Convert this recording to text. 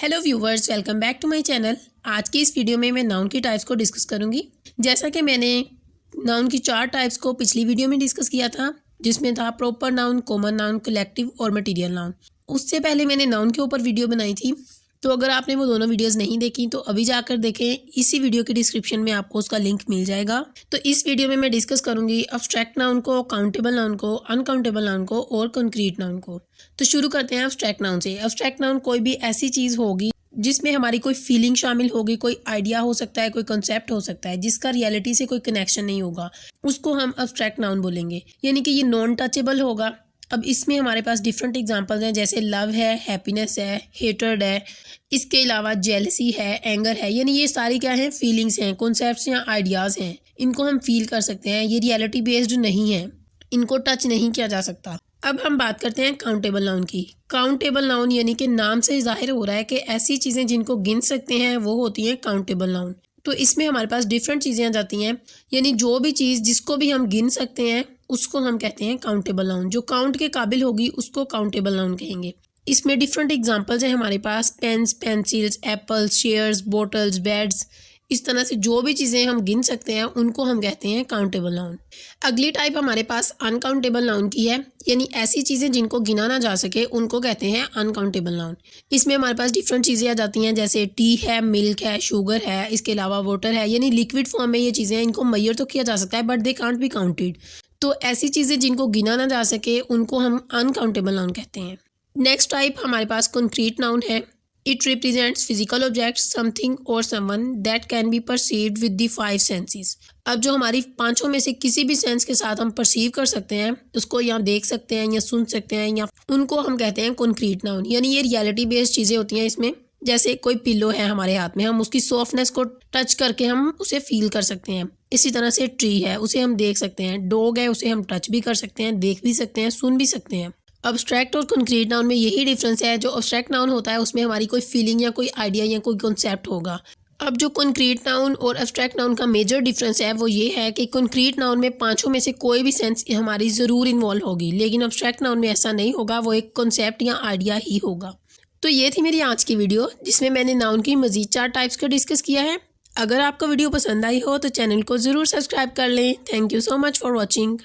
Hello viewers, welcome back to my channel. आज की इस वीडियो में मैं नाउन की टाइप्स को डिस्कस करूंगी। जैसा कि मैंने नाउन की 4 टाइप्स को पिछली वीडियो में डिस्कस किया था, जिसमें था proper noun, common noun, collective और मटेरियल नाउन। उससे पहले मैंने नाउन के ऊपर वीडियो बनाई थी, तो अगर आपने वो दोनों वीडियोस नहीं देखी तो अभी जाकर देखें। इसी वीडियो के डिस्क्रिप्शन में आपको उसका लिंक मिल जाएगा। तो इस वीडियो में मैं डिस्कस करूंगी अब्स्ट्रैक्ट नाउन को, काउंटेबल नाउन को, अनकाउंटेबल नाउन को और कंक्रीट नाउन को। तो शुरू करते हैं अब्स्ट्रैक्ट नाउन से। अब्स्ट्रैक्ट नाउन कोई भी ऐसी चीज़ होगी जिसमें हमारी कोई फीलिंग शामिल होगी, कोई आइडिया हो सकता है, कोई कंसेप्ट हो सकता है जिसका रियलिटी से कोई कनेक्शन नहीं होगा, उसको हम अब्स्ट्रैक्ट नाउन बोलेंगे। यानी कि ये नॉन टचेबल होगा। अब इसमें हमारे पास डिफरेंट एग्जांपल्स हैं, जैसे लव है, हैप्पीनेस है, हेटर्ड है, इसके अलावा जेलसी है, एंगर है। यानी ये सारी क्या हैं, फीलिंग्स हैं, कॉन्सेप्ट्स या आइडियाज़ हैं। इनको हम फील कर सकते हैं। ये रियलिटी बेस्ड नहीं है, इनको टच नहीं किया जा सकता। अब हम बात करते हैं काउंटेबल नाउन की। काउंटेबल नाउन यानी कि नाम से जाहिर हो रहा है कि ऐसी चीज़ें जिनको गिन सकते हैं वो होती हैं काउंटेबल नाउन। तो इसमें हमारे पास डिफरेंट चीज़ें आ जाती हैं। यानी जो भी चीज़ जिसको भी हम गिन सकते हैं उसको हम कहते हैं काउंटेबल नाउन। जो काउंट के काबिल होगी उसको काउंटेबल नाउन कहेंगे। इसमें डिफरेंट एग्जांपल्स हैं हमारे पास, pens, pencils, apples, chairs, bottles, beds. इस तरह से जो भी चीज़ें हम गिन सकते हैं उनको हम कहते हैं काउंटेबल नाउन। अगली टाइप हमारे पास अनकाउंटेबल नाउन की है। यानी ऐसी चीज़ें जिनको गिना ना जा सके उनको कहते हैं अनकाउंटेबल नाउन। इसमें हमारे पास डिफरेंट चीज़ें आ जाती हैं, जैसे टी है, मिल्क है, शुगर है, इसके अलावा वाटर है। यानी लिक्विड फॉर्म में ये चीज़ें हैं, इनको मेजर तो किया जा सकता है but they can't be counted. तो ऐसी चीज़ें जिनको गिना ना जा सके उनको हम अनकाउंटेबल नाउन कहते हैं। नेक्स्ट टाइप हमारे पास कंक्रीट नाउन है। It represents physical objects, something और someone that can be perceived with the 5 senses. अब जो हमारी पांचों में से किसी भी सेंस के साथ हम परसीव कर सकते हैं, उसको या देख सकते हैं या सुन सकते हैं, या उनको हम कहते हैं कंक्रीट नाउन। यानी ये रियलिटी बेस्ड चीज़ें होती हैं इसमें। जैसे कोई पिलो है हमारे हाथ में, हम उसकी सॉफ्टनेस को टच करके हम उसे फील कर सकते हैं। इसी तरह से ट्री है, उसे हम देख सकते हैं। डॉग है, उसे हम टच भी कर सकते हैं, देख भी सकते हैं, सुन भी सकते हैं। अब्स्ट्रैक्ट और कंक्रीट नाउन में यही डिफरेंस है। जो अब्स्ट्रैक्ट नाउन होता है उसमें हमारी कोई फीलिंग या कोई आइडिया या कोई कॉन्सेप्ट होगा। अब जो कंक्रीट नाउन और अब्स्ट्रैक्ट नाउन का मेजर डिफरेंस है वो ये है कि कंक्रीट नाउन में पांचों में से कोई भी सेंस हमारी ज़रूर इन्वॉल्व होगी, लेकिन अब्स्ट्रैक्ट नाउन में ऐसा नहीं होगा, वो एक कॉन्सेप्ट या आइडिया ही होगा। तो ये थी मेरी आज की वीडियो, जिसमें मैंने नाउन की मज़ीद 4 टाइप्स को डिस्कस किया है। अगर आपको वीडियो पसंद आई हो तो चैनल को ज़रूर सब्सक्राइब कर लें। Thank you so much for watching.